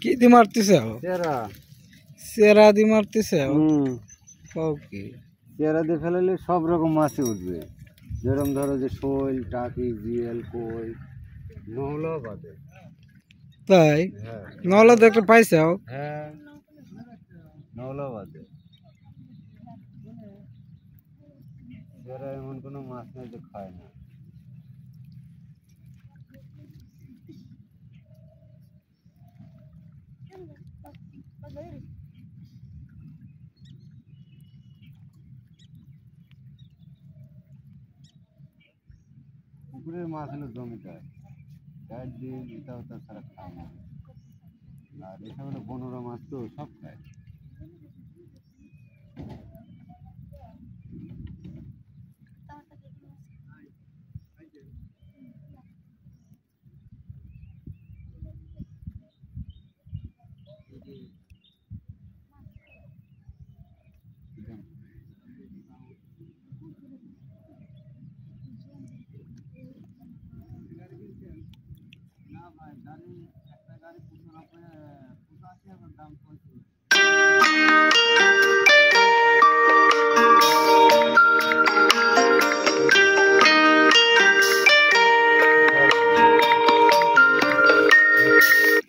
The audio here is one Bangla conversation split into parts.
কি দি মারতেছে? চেরা দি মারতেছে। কি চেরা দিয়ে ফেলালে সব রকম মাছই উঠবে, যেরকম ধরো যে শোল, টাকি, জিএল, কই, নহলাও বাদে। তাই? নহলা তো একটা পাইছাও? হ্যাঁ, নহলাও বাদে। চেরা এমন কোনো মাছ নেই যে খায় না। পুকুরের মাছ হলো জমিতে, গাছ দিয়ে এটাও তাছাড়া খায় না। আর এটা হলো বনরা মাছ, তো সব খায়।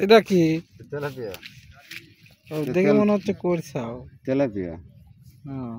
এটা কি? তেলাপিয়া। দেখে মনে হচ্ছে করছাও। তেলাপিয়া। হ্যাঁ।